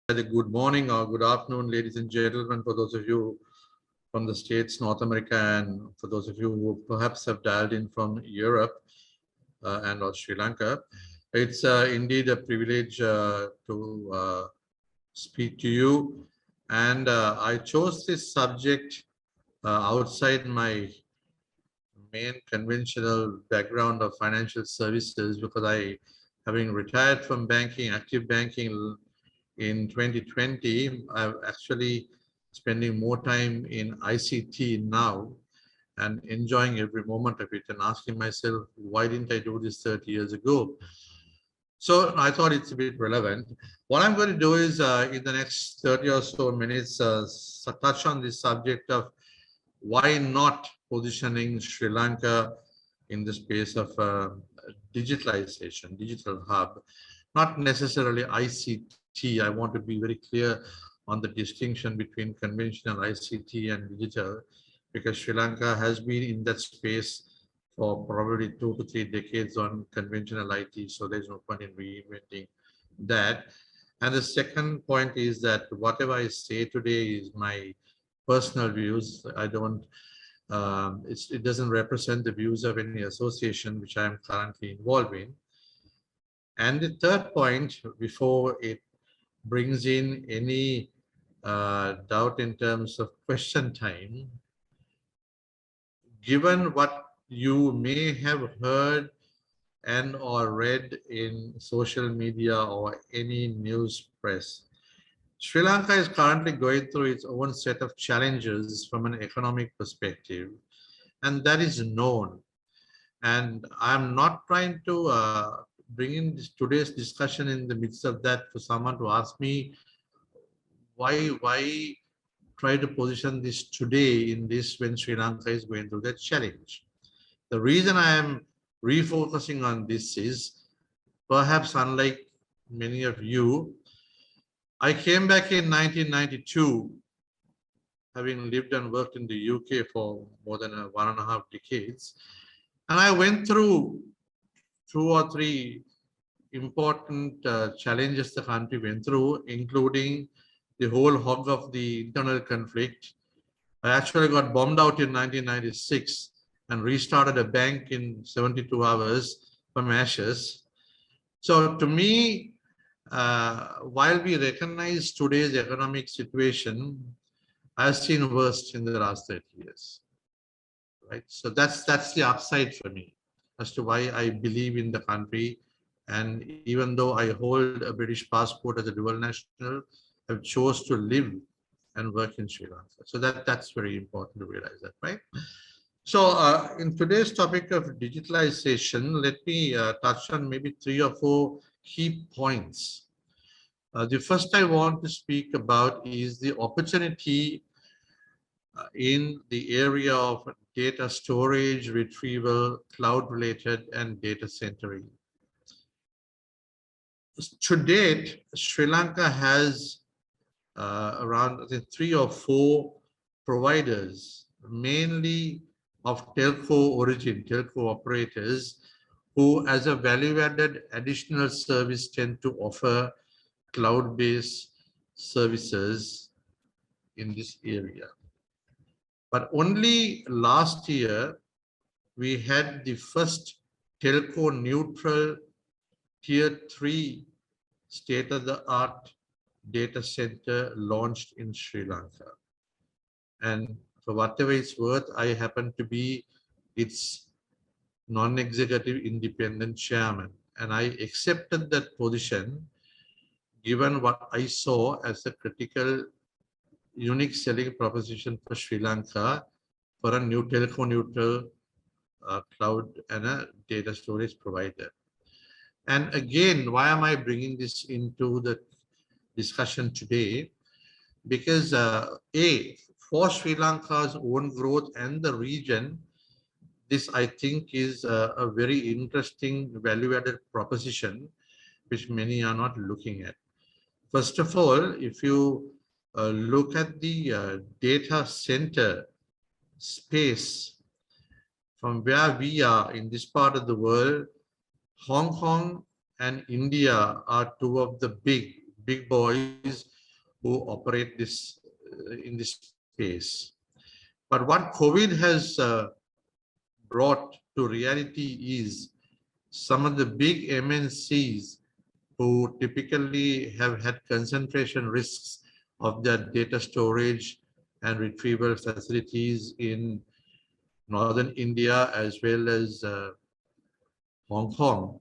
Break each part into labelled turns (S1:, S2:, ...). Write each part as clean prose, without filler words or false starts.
S1: Good morning or good afternoon, ladies and gentlemen, for those of you from the States, North America, and for those of you who perhaps have dialed in from Europe and or Sri Lanka. It's indeed a privilege to speak to you. And I chose this subject outside my main conventional background of financial services because having retired from banking, active banking in 2020, I'm actually spending more time in ICT now and enjoying every moment of it and asking myself, why didn't I do this 30 years ago? So I thought it's a bit relevant. What I'm going to do is in the next 30 or so minutes, touch on this subject of why not positioning Sri Lanka in the space of digitalization, digital hub, not necessarily ICT. I want to be very clear on the distinction between conventional ICT and digital, because Sri Lanka has been in that space for probably 2 to 3 decades on conventional IT, so there's no point in reinventing that. And the second point is that whatever I say today is my personal views. I don't, it doesn't represent the views of any association which I am currently involved in. And the third point, before it brings in any doubt in terms of question time, given what you may have heard and or read in social media or any news press, Sri Lanka is currently going through its own set of challenges from an economic perspective, and that is known. And I'm not trying to bring in today's discussion in the midst of that for someone to ask me why try to position this today in this when Sri Lanka is going through that challenge. The reason I am refocusing on this is, perhaps unlike many of you, I came back in 1992, having lived and worked in the UK for more than 1.5 decades. And I went through 2 or 3 important challenges the country went through, including the whole hog of the internal conflict. I actually got bombed out in 1996 and restarted a bank in 72 hours from ashes. So to me, while we recognize today's economic situation, I've seen worse in the last 30 years. Right? So that's the upside for me as to why I believe in the country. And even though I hold a British passport as a dual national, I've chose to live and work in Sri Lanka. So that's very important to realize that, right? So in today's topic of digitalization, let me touch on maybe 3 or 4 key points. The first I want to speak about is the opportunity in the area of data storage, retrieval, cloud-related, and data centering. To date, Sri Lanka has around, I think, 3 or 4 providers, mainly of telco origin, telco operators, who as a value-added additional service tend to offer cloud-based services in this area. But only last year, we had the first telco-neutral Tier 3 state-of-the-art data center launched in Sri Lanka. And for whatever it's worth, I happen to be its non-executive independent chairman. And I accepted that position given what I saw as a critical, unique selling proposition for Sri Lanka for a new telco-neutral cloud and a data storage provider. And again, why am I bringing this into the discussion today? Because for Sri Lanka's own growth and the region, this I think is a very interesting value-added proposition which many are not looking at. First of all, if you look at the data center space from where we are in this part of the world, Hong Kong and India are 2 of the big boys who operate this in this space. But what COVID has brought to reality is some of the big MNCs who typically have had concentration risks of their data storage and retrieval facilities in northern India as well as Hong Kong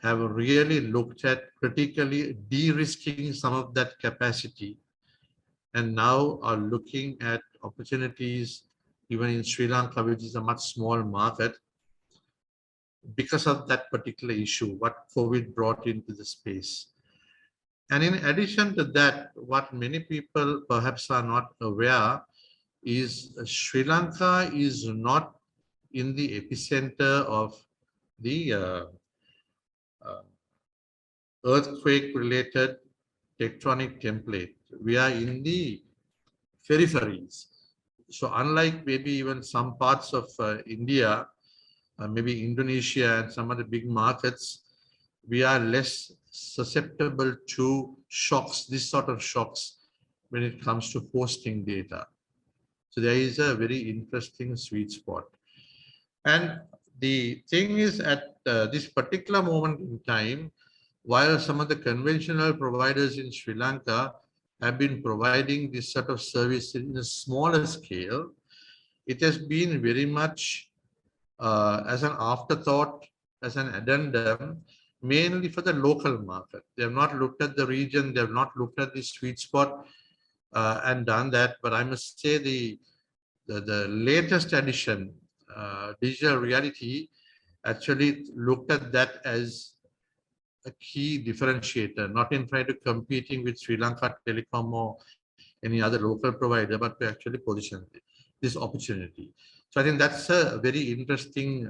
S1: have really looked at critically de-risking some of that capacity and now are looking at opportunities even in Sri Lanka, which is a much small market, because of that particular issue, what COVID brought into the space. And in addition to that, what many people perhaps are not aware is Sri Lanka is not in the epicenter of the uh, earthquake-related tectonic template. We are in the peripheries. So unlike maybe even some parts of India, maybe Indonesia and some of the big markets, we are less susceptible to shocks, this sort of shocks, when it comes to hosting data. So there is a very interesting sweet spot. And the thing is, at this particular moment in time, while some of the conventional providers in Sri Lanka have been providing this sort of service in a smaller scale, it has been very much as an afterthought, as an addendum, mainly for the local market. They have not looked at the region, they have not looked at the sweet spot and done that. But I must say the latest edition, digital reality, actually looked at that as a key differentiator, not in trying to competing with Sri Lanka Telecom or any other local provider, but to actually position this opportunity. So I think that's a very interesting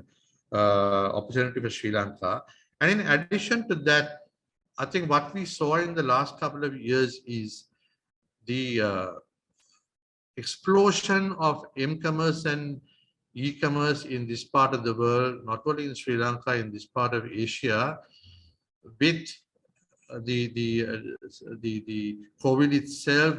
S1: opportunity for Sri Lanka. And in addition to that, I think what we saw in the last couple of years is the explosion of m-commerce and e-commerce in this part of the world, not only in Sri Lanka, in this part of Asia, with the COVID itself,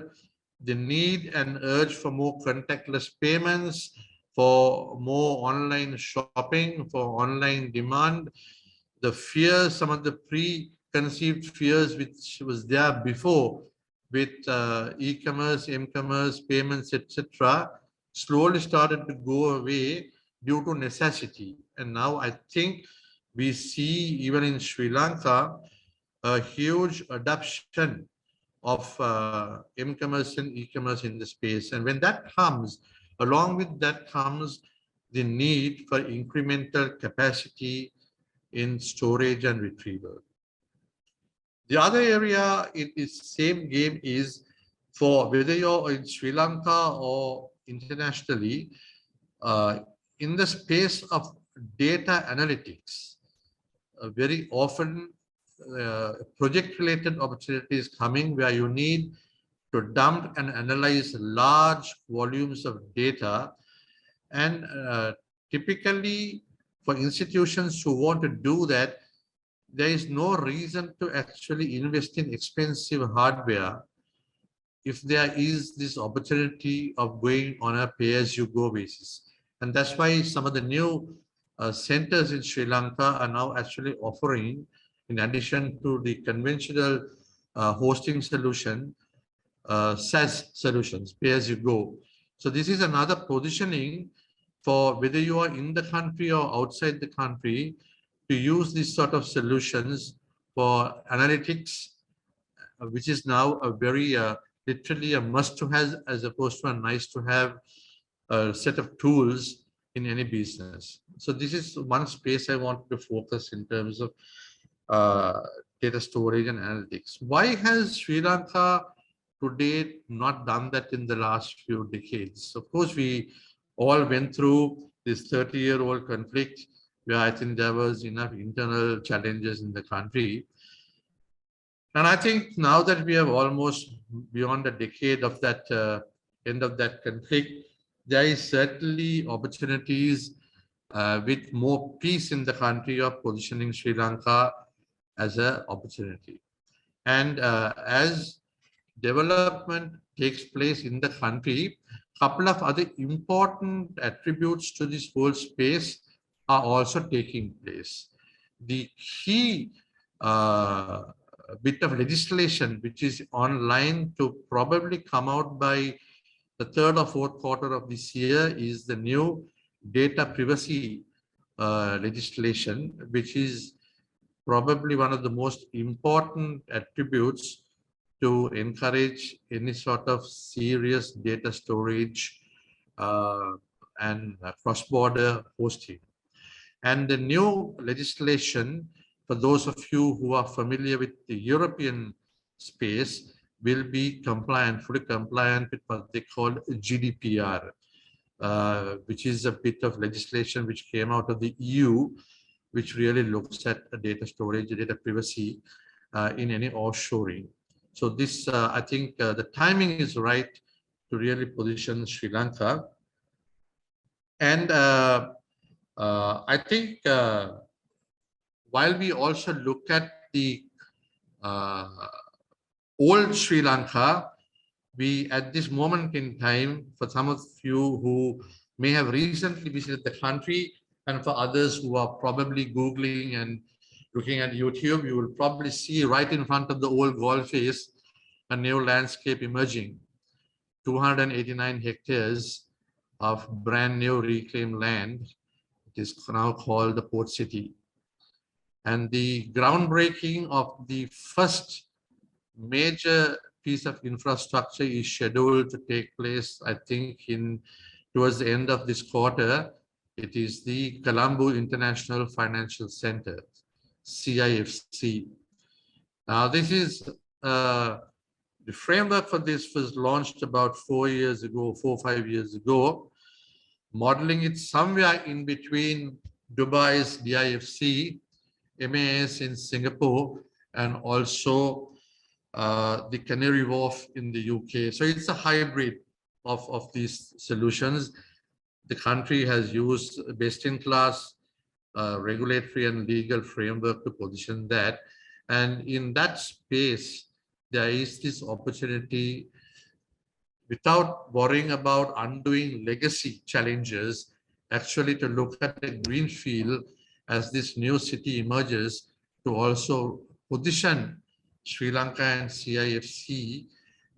S1: the need and urge for more contactless payments, for more online shopping, for online demand, the fears, some of the preconceived fears which was there before with e-commerce, m-commerce, payments, etc., slowly started to go away due to necessity. And now I think we see even in Sri Lanka a huge adoption of m-commerce and e-commerce in the space. And when that comes, along with that comes the need for incremental capacity in storage and retrieval. The other area in this same game is for whether you're in Sri Lanka or internationally, in the space of data analytics, very often project-related opportunities coming where you need to dump and analyze large volumes of data. And typically, for institutions who want to do that, there is no reason to actually invest in expensive hardware if there is this opportunity of going on a pay-as-you-go basis. And that's why some of the new centers in Sri Lanka are now actually offering, in addition to the conventional hosting solution, SaaS solutions, pay-as-you-go. So this is another positioning for whether you are in the country or outside the country to use these sort of solutions for analytics, which is now a very literally a must-to-have as opposed to a nice-to-have set of tools in any business. So this is one space I want to focus in terms of data storage and analytics. Why has Sri Lanka to date not done that in the last few decades? Of course, we all went through this 30-year-old conflict where I think there was enough internal challenges in the country. And I think now that we have almost beyond a decade of that end of that conflict, there is certainly opportunities with more peace in the country of positioning Sri Lanka as an opportunity. And as development takes place in the country, couple of other important attributes to this whole space are also taking place. The key bit of legislation which is online to probably come out by the third or fourth quarter of this year is the new data privacy legislation, which is probably one of the most important attributes to encourage any sort of serious data storage and cross-border hosting. And the new legislation, for those of you who are familiar with the European space, will be compliant, fully compliant with what they call GDPR, which is a bit of legislation which came out of the EU, which really looks at data storage, data privacy in any offshoring. So this, I think the timing is right to really position Sri Lanka. And I think while we also look at the old Sri Lanka, we at this moment in time, for some of you who may have recently visited the country, and for others who are probably Googling and looking at YouTube, you will probably see right in front of the old golf face a new landscape emerging. 289 hectares of brand new reclaimed land. It is now called the Port City. And the groundbreaking of the first major piece of infrastructure is scheduled to take place, I think, towards the end of this quarter. It is the Colombo International Financial Center, CIFC. Now, this is the framework for this was launched about 4 or 5 years ago, modeling it somewhere in between Dubai's DIFC, MAS in Singapore, and also the Canary Wharf in the UK. So it's a hybrid of these solutions. The country has used best-in-class regulatory and legal framework to position that. And in that space, there is this opportunity, without worrying about undoing legacy challenges, actually to look at the greenfield as this new city emerges, to also position Sri Lanka and CIFC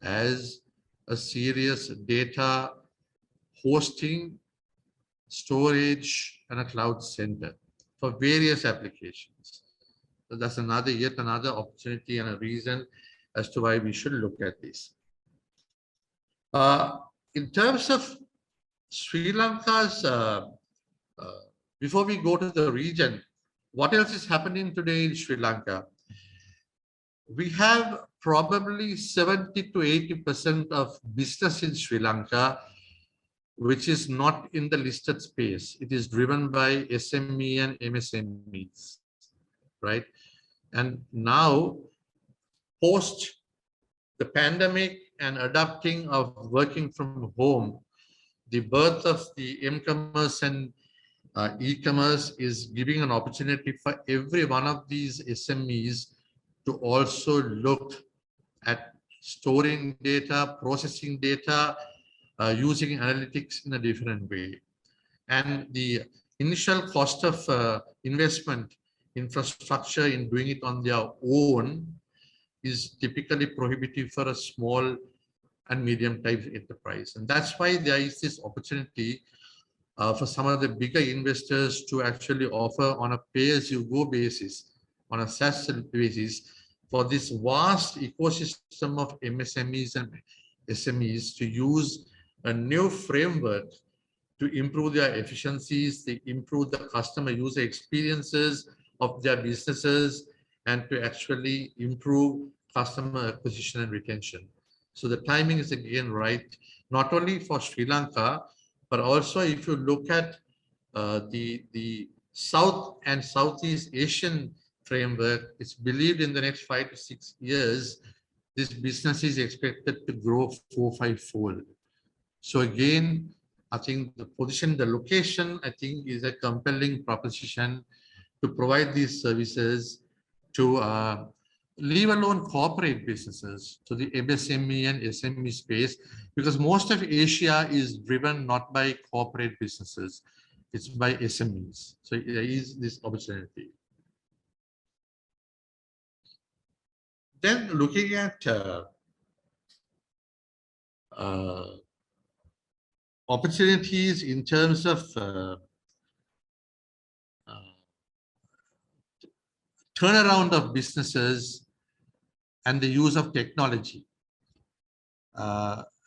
S1: as a serious data hosting, storage, and a cloud center for various applications. So that's yet another opportunity and a reason as to why we should look at this. In terms of Sri Lanka's, before we go to the region, what else is happening today in Sri Lanka? We have probably 70 to 80% of business in Sri Lanka, which is not in the listed space. It is driven by SME and MSMEs, right? And now, post the pandemic and adapting of working from home, the birth of the m-commerce and e-commerce is giving an opportunity for every one of these SMEs to also look at storing data, processing data, using analytics in a different way. And the initial cost of investment infrastructure in doing it on their own is typically prohibitive for a small and medium type enterprise. And that's why there is this opportunity for some of the bigger investors to actually offer on a pay-as-you-go basis, on a SaaS basis, for this vast ecosystem of MSMEs and SMEs to use a new framework to improve their efficiencies, to improve the customer user experiences of their businesses, and to actually improve customer acquisition and retention. So the timing is again right, not only for Sri Lanka, but also if you look at the South and Southeast Asian framework, it's believed in the next 5 to 6 years, this business is expected to grow 4-5-fold. So again, I think the position, the location, I think is a compelling proposition to provide these services to leave alone corporate businesses to the MSME and SME space, because most of Asia is driven not by corporate businesses, it's by SMEs. So there is this opportunity. Then looking at opportunities in terms of turnaround of businesses and the use of technology.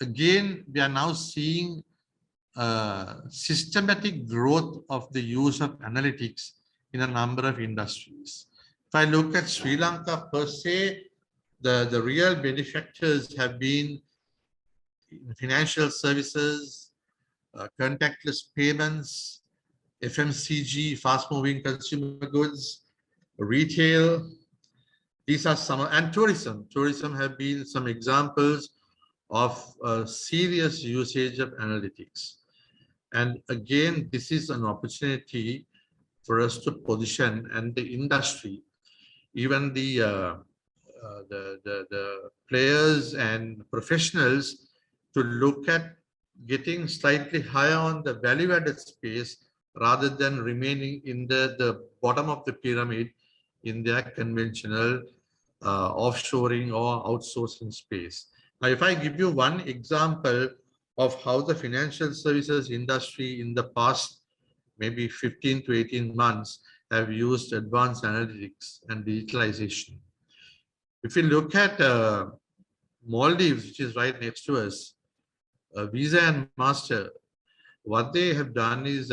S1: Again, we are now seeing systematic growth of the use of analytics in a number of industries. If I look at Sri Lanka per se, the real benefactors have been financial services, contactless payments, FMCG, fast-moving consumer goods, retail. These are some, and tourism. Tourism have been some examples of serious usage of analytics. And again, this is an opportunity for us to position, and the industry, even the players and professionals, to look at getting slightly higher on the value-added space rather than remaining in the bottom of the pyramid in their conventional offshoring or outsourcing space. Now, if I give you one example of how the financial services industry in the past maybe 15 to 18 months have used advanced analytics and digitalization. If you look at Maldives, which is right next to us, Visa and Master, what they have done is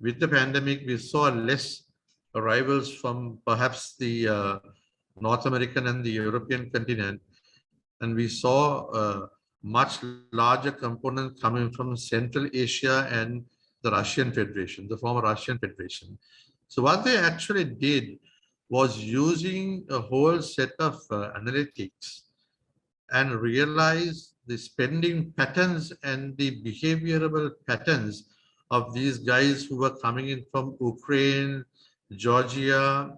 S1: with the pandemic, we saw less arrivals from perhaps the North American and the European continent. And we saw a much larger component coming from Central Asia and the Russian Federation, the former Russian Federation. So what they actually did was using a whole set of analytics and realize the spending patterns and the behavioral patterns of these guys who were coming in from Ukraine, Georgia,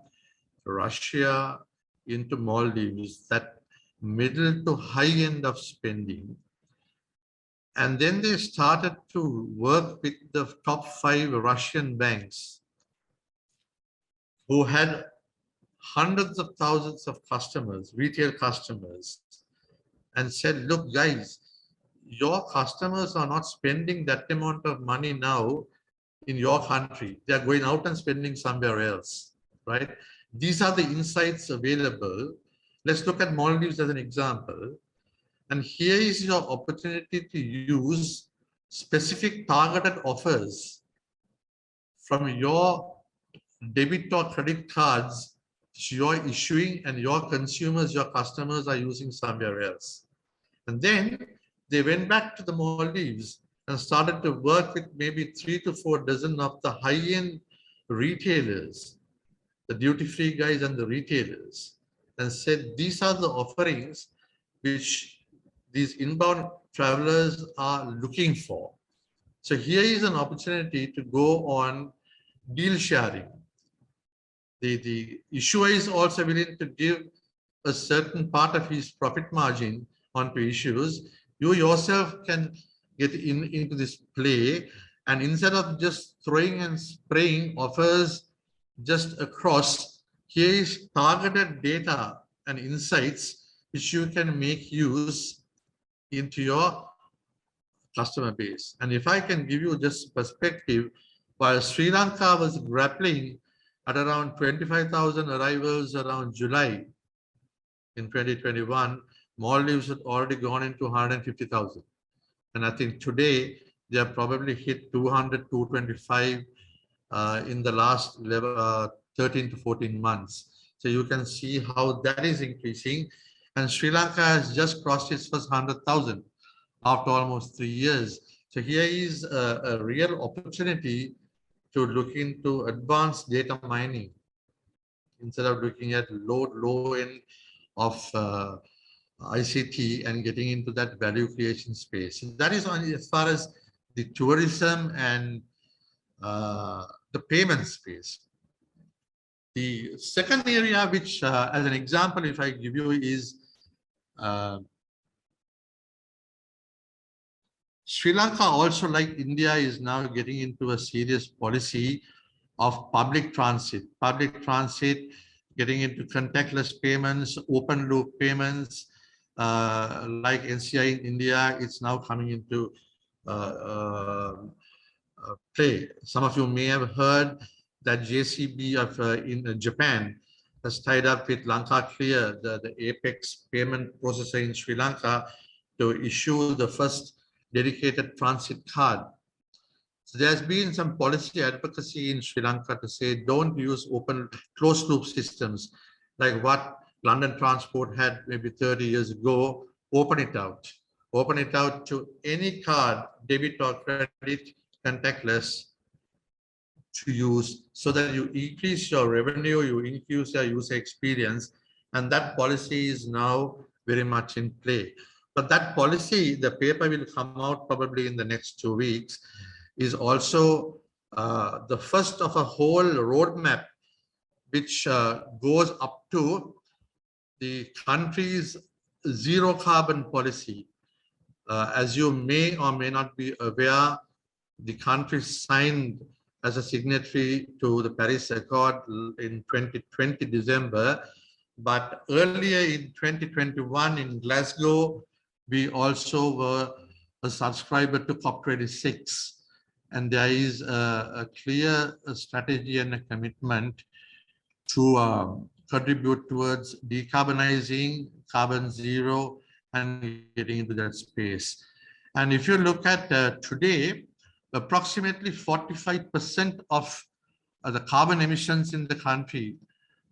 S1: Russia, into Maldives, that middle to high end of spending. And then they started to work with the top 5 Russian banks who had hundreds of thousands of customers, retail customers, and said, look, guys, your customers are not spending that amount of money now in your country. They are going out and spending somewhere else, right? These are the insights available. Let's look at Maldives as an example. And here is your opportunity to use specific targeted offers from your debit or credit cards you're issuing, and your consumers, your customers are using somewhere else. And then they went back to the Maldives and started to work with maybe 3 to 4 dozen of the high-end retailers, the duty-free guys and the retailers, and said, these are the offerings which these inbound travelers are looking for. So here is an opportunity to go on deal sharing. The issuer is also willing to give a certain part of his profit margin onto issues. You yourself can get into this play, and instead of just throwing and spraying offers just across, here is targeted data and insights which you can make use into your customer base. And if I can give you just perspective, while Sri Lanka was grappling at around 25,000 arrivals around July in 2021, Maldives had already gone into 150,000. And I think today they have probably hit 200, 225 in the last 13 to 14 months. So you can see how that is increasing. And Sri Lanka has just crossed its first 100,000 after almost 3 years. So here is a real opportunity to look into advanced data mining instead of looking at low end of ICT and getting into that value creation space. So that is on as far as the tourism and the payment space. The second area, which as an example, if I give you, is Sri Lanka also, like India, is now getting into a serious policy of public transit. Public transit, getting into contactless payments, open loop payments, like NCI in India, it's now coming into play. Some of you may have heard that JCB of in Japan has tied up with Lanka Clear, the apex payment processor in Sri Lanka, to issue the first dedicated transit card. So there's been some policy advocacy in Sri Lanka to say don't use open closed loop systems like what London Transport had maybe 30 years ago. Open it out. Open it out to any card, debit or credit, contactless, to use, so that you increase your revenue, you increase your user experience. And that policy is now very much in play. But that policy, the paper will come out probably in the next 2 weeks, is also the first of a whole roadmap which goes up to the country's zero carbon policy. As you may or may not be aware, the country signed as a signatory to the Paris Accord in 2020 December, but earlier in 2021 in Glasgow, we also were a subscriber to COP26. And there is a clear strategy and a commitment to contribute towards decarbonizing, carbon zero, and getting into that space. And if you look at today, approximately 45% of the carbon emissions in the country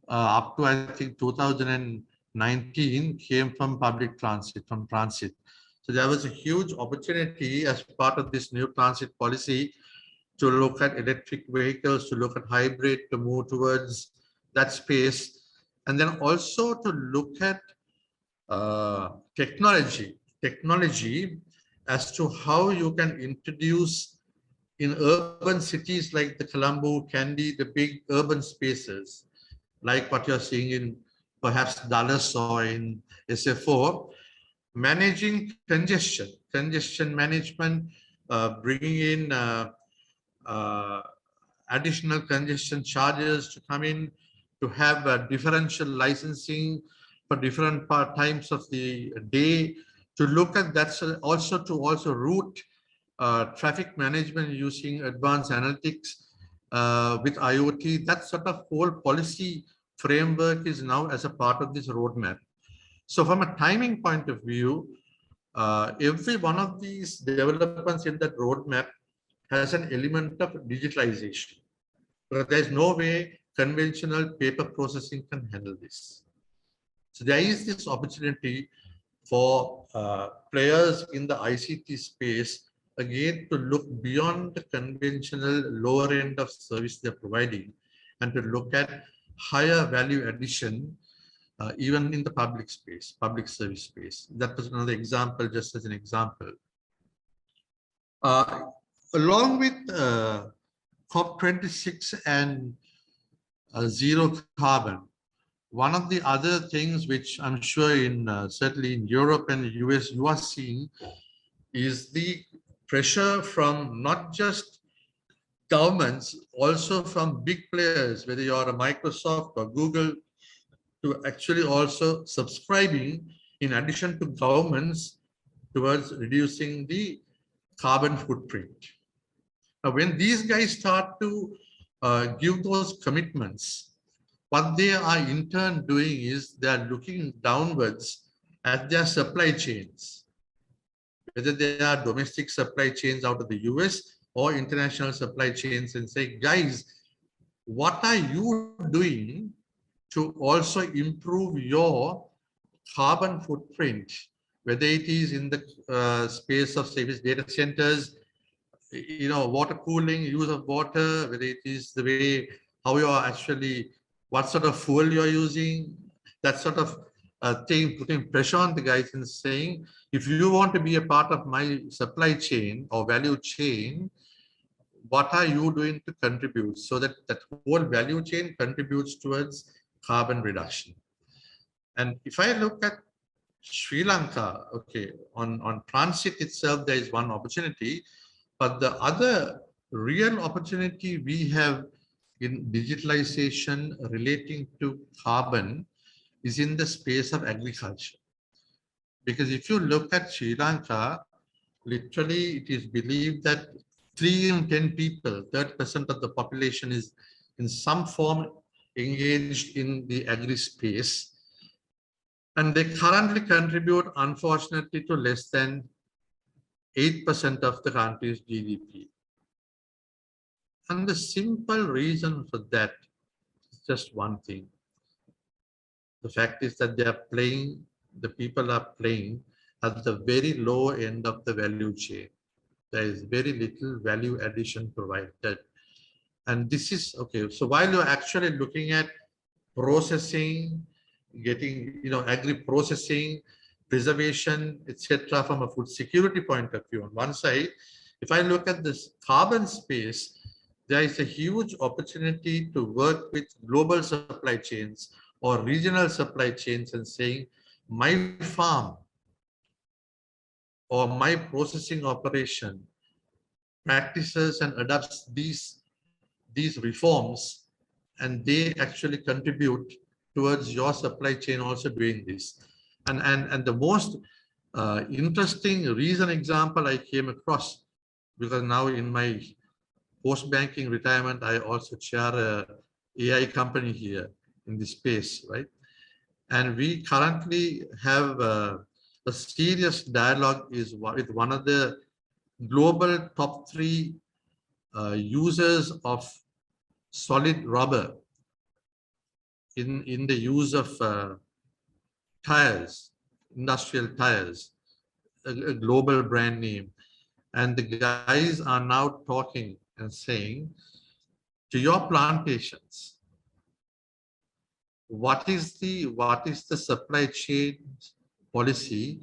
S1: up to, I think, 2019 came from public transit, from transit. So there was a huge opportunity as part of this new transit policy to look at electric vehicles, to look at hybrid, to move towards that space. And then also to look at technology as to how you can introduce in urban cities like the Colombo, Kandy, the big urban spaces, like what you're seeing in perhaps Dallas or in SF4, managing congestion management, bringing in additional congestion charges to come in, to have differential licensing for different times of the day, to look at that, so also to route traffic management using advanced analytics with IoT. That sort of whole policy framework is now as a part of this roadmap. So from a timing point of view, every one of these developments in that roadmap has an element of digitalization. But there's no way conventional paper processing can handle this. So there is this opportunity for players in the ICT space, again, to look beyond the conventional lower end of service they're providing and to look at higher value addition, even in the public space, public service space. That was another example, just as an example. Along with COP26 and zero carbon, one of the other things which I'm sure in certainly in Europe and the US you are seeing is the pressure from not just governments, also from big players, whether you are a Microsoft or Google, to actually also subscribing in addition to governments towards reducing the carbon footprint. Now, when these guys start to give those commitments, what they are in turn doing is they are looking downwards at their supply chains, whether they are domestic supply chains out of the US or international supply chains, and say, guys, what are you doing to also improve your carbon footprint, whether it is in the space of service data centers, water cooling, use of water, whether it is the way how you are actually, what sort of fuel you're using, that sort of thing, putting pressure on the guys and saying, if you want to be a part of my supply chain or value chain, what are you doing to contribute so that that whole value chain contributes towards carbon reduction. And if I look at Sri Lanka, okay, on transit itself, there is one opportunity, but the other real opportunity we have in digitalization relating to carbon is in the space of agriculture. Because if you look at Sri Lanka, literally it is believed that 3 in 10 people, 30% of the population is in some form engaged in the agri space. And they currently contribute, unfortunately, to less than 8% of the country's GDP. And the simple reason for that is just one thing. The fact is that the people are playing at the very low end of the value chain. There is very little value addition provided. And this is, okay, so while you're actually looking at processing, getting, agri-processing, preservation, etc., from a food security point of view on one side, if I look at this carbon space, there is a huge opportunity to work with global supply chains or regional supply chains and saying, my farm or my processing operation practices and adopts these reforms, and they actually contribute towards your supply chain also doing this. And the most interesting recent example I came across, because now in my post-banking retirement, I also chair a AI company here in this space, right? And we currently have a serious dialogue with one of the global top 3 users of solid rubber in the use of tires, industrial tires, a global brand name. And the guys are now talking and saying, to your plantations, what is the supply chain policy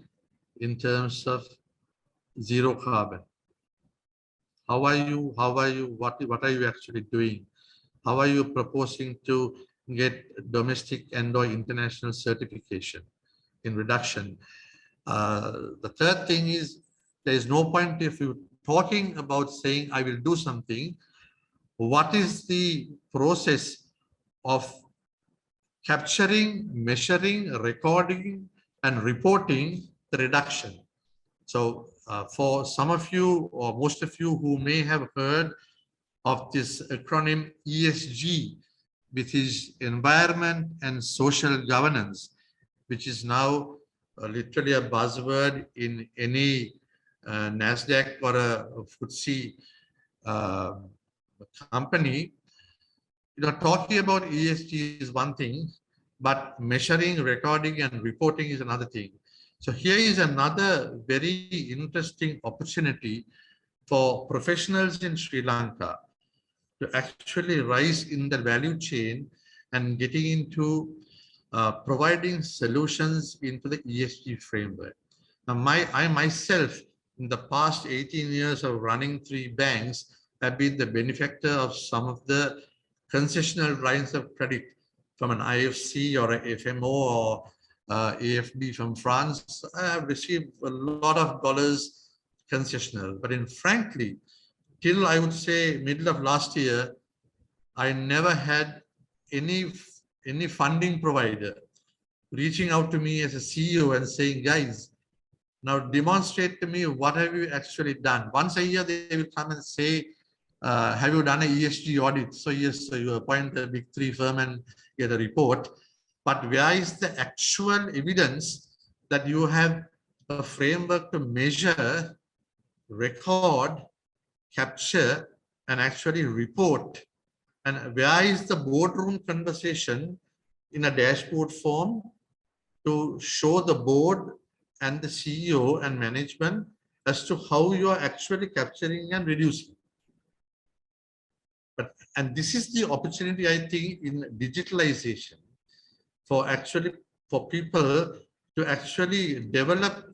S1: in terms of zero carbon? How are you, what are you actually doing? How are you proposing to get domestic and/or international certification in reduction? The third thing is, there is no point if you talking about saying, I will do something. What is the process of capturing, measuring, recording, and reporting the reduction? So for some of you or most of you who may have heard of this acronym ESG, which is environment and social governance, which is now literally a buzzword in any NASDAQ or a FTSE company. Talking about ESG is one thing, but measuring, recording, and reporting is another thing. So here is another very interesting opportunity for professionals in Sri Lanka to actually rise in the value chain and getting into providing solutions into the ESG framework. Now, I myself, in the past 18 years of running 3 banks, have been the benefactor of some of the concessional lines of credit from an IFC or a FMO or AFB from France. I have received a lot of dollars concessional, but frankly, till I would say middle of last year, I never had any funding provider reaching out to me as a CEO and saying, guys, now demonstrate to me what have you actually done. Once a year, they will come and say, have you done an ESG audit? So yes, so you appoint a big 3 firm and get a report. But where is the actual evidence that you have a framework to measure, record, capture, and actually report? And where is the boardroom conversation in a dashboard form to show the board and the CEO and management as to how you are actually capturing and reducing? And this is the opportunity, I think, in digitalization for people to actually develop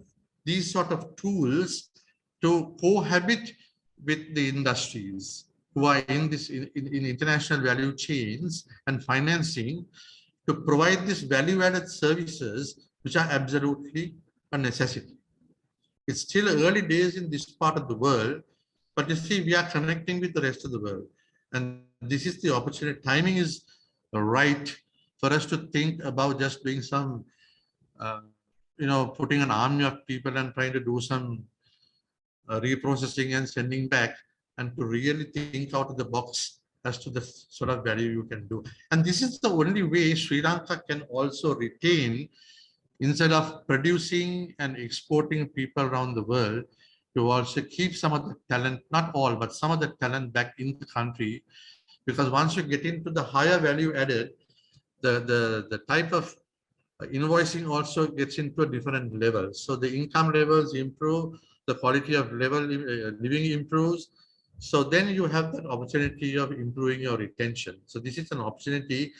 S1: these sort of tools to cohabit with the industries. who are in this in international value chains and financing to provide these value-added services, which are absolutely a necessity. It's still early days in this part of the world, but you see, we are connecting with the rest of the world. And this is the opportunity. Timing is right for us to think about just doing some, uh, putting an army of people and trying to do some reprocessing and sending back, and to really think out of the box as to the sort of value you can do. And this is the only way Sri Lanka can also retain, instead of producing and exporting people around the world, to also keep some of the talent, not all, but some of the talent back in the country. Because once you get into the higher value added, the type of invoicing also gets into a different level. So the income levels improve, the quality of living improves. So then you have that opportunity of improving your retention. So this is an opportunity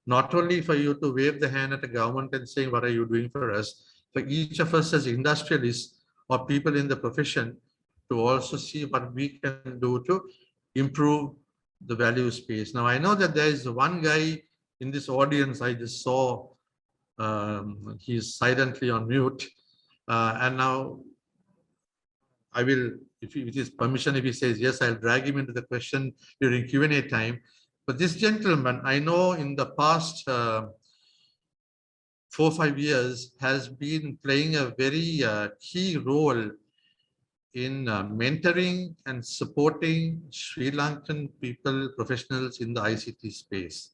S1: not only for you to wave the hand at the government and saying, what are you doing for us? For each of us as industrialists or people in the profession to also see what we can do to improve the value space. Now, I know that there is one guy in this audience I just saw. He's silently on mute. And now I will, with his permission, if he says yes, I'll drag him into the question during Q&A time. But this gentleman, I know in the past 4 or 5 years, has been playing a very key role in mentoring and supporting Sri Lankan people, professionals in the ICT space,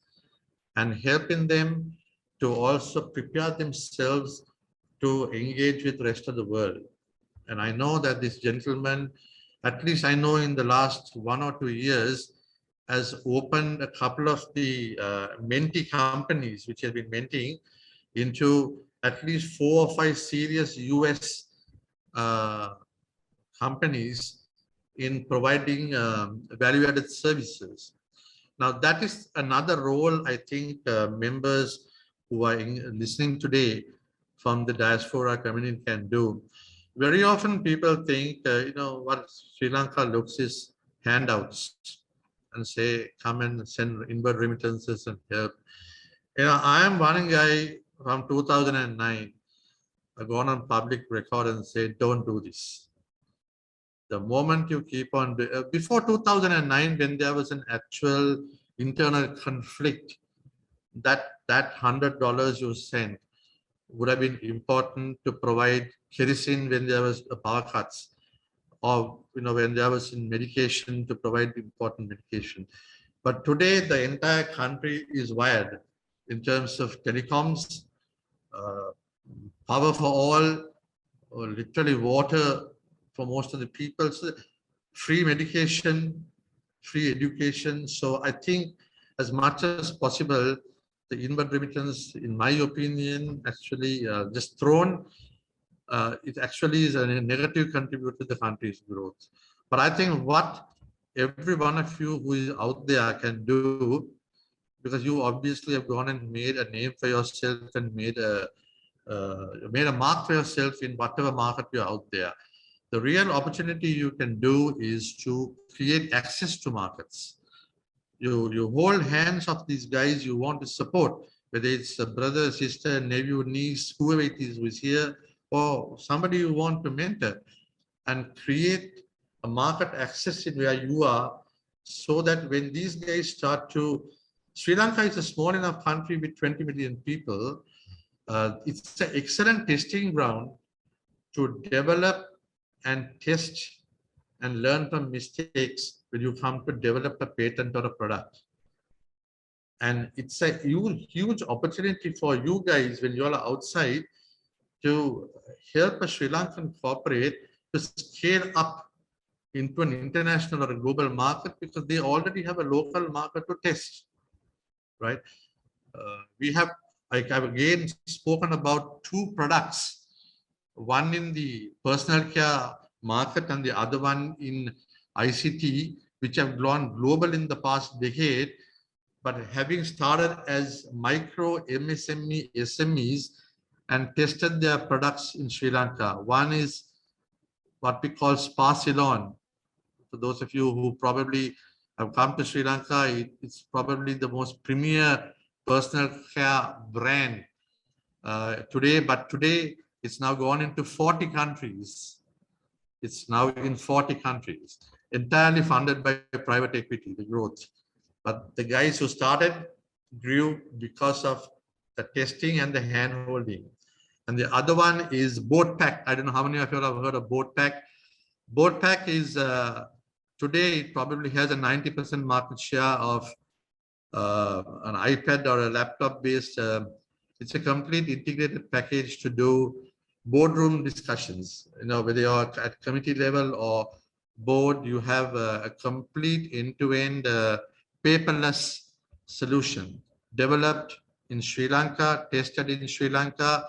S1: and helping them to also prepare themselves to engage with the rest of the world. And I know that this gentleman, at least I know in the last 1 or 2 years, has opened a couple of the mentee companies which have been mentoring into at least 4 or 5 serious US companies in providing value-added services. Now, that is another role I think members who are listening today from the diaspora community can do. Very often people think, what Sri Lanka looks is handouts and say, come and send inward remittances and help. I am one guy from 2009. I've gone on public record and said, don't do this. The moment you keep on, before 2009, when there was an actual internal conflict, that $100 you sent would have been important to provide kerosene when there was power cuts, or when there was medication, to provide important medication. But today the entire country is wired in terms of telecoms, power for all, or literally water for most of the people, so free medication, free education. So I think as much as possible, the inward remittance, in my opinion, actually just thrown, it actually is a negative contributor to the country's growth. But I think what every one of you who is out there can do, because you obviously have gone and made a name for yourself and made a mark for yourself in whatever market you're out there. The real opportunity you can do is to create access to markets. You hold hands of these guys you want to support, whether it's a brother, sister, nephew, niece, whoever it is who is here, or somebody you want to mentor, and create a market access in where you are, so that when these guys start to, Sri Lanka is a small enough country with 20 million people. It's an excellent testing ground to develop and test and learn from mistakes when you come to develop a patent or a product. And it's a huge opportunity for you guys when you are outside to help a Sri Lankan corporate to scale up into an international or a global market, because they already have a local market to test, right? I've again spoken about 2 products, one in the personal care market and the other one in ICT, which have gone global in the past decade, but having started as micro MSME SMEs and tested their products in Sri Lanka. One is what we call Spa Salon. For those of you who probably I've come to Sri Lanka. It's probably the most premier personal care brand today, but today it's now gone into 40 countries. It's now in 40 countries, entirely funded by private equity, the growth. But the guys who started grew because of the testing and the hand holding. And the other one is Boat Pack. I don't know how many of you have heard of Boat Pack. Boat Pack is today it probably has a 90% market share of an iPad or a laptop based. It's a complete integrated package to do boardroom discussions. You know, whether you're at committee level or board, you have a complete end-to-end paperless solution developed in Sri Lanka, tested in Sri Lanka.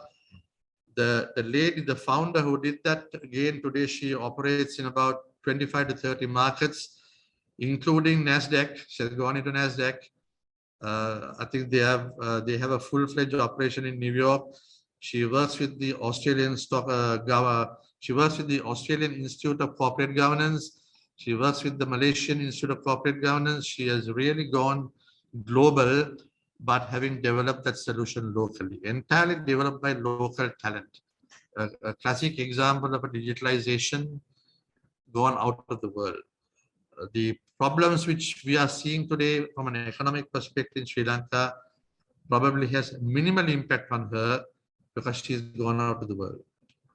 S1: The lady, the founder who did that, again, today she operates in about 25 to 30 markets, including NASDAQ. She has gone into NASDAQ. I think they have a full-fledged operation in New York. She works with the Australian she works with the Australian Institute of Corporate Governance. She works with the Malaysian Institute of Corporate Governance. She has really gone global, but having developed that solution locally, entirely developed by local talent. A classic example of a digitalization gone out of the world. The problems which we are seeing today from an economic perspective in Sri Lanka probably has minimal impact on her because she's gone out of the world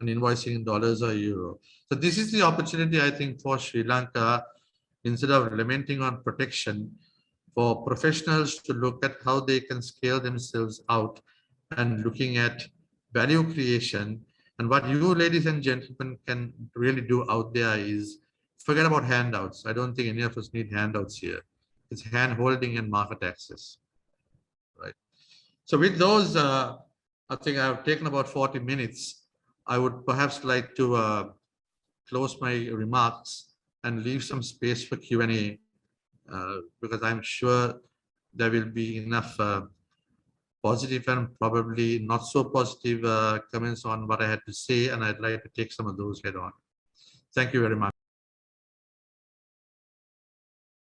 S1: and invoicing in dollars or euro. So this is the opportunity, I think, for Sri Lanka, instead of lamenting on protection, for professionals to look at how they can scale themselves out and looking at value creation. And what you, ladies and gentlemen, can really do out there is forget about handouts. I don't think any of us need handouts here. It's hand holding and market access, right? So with those, I think I've taken about 40 minutes. I would perhaps like to close my remarks and leave some space for Q&A, because I'm sure there will be enough positive and probably not so positive comments on what I had to say, and I'd like to take some of those head on. Thank you very much.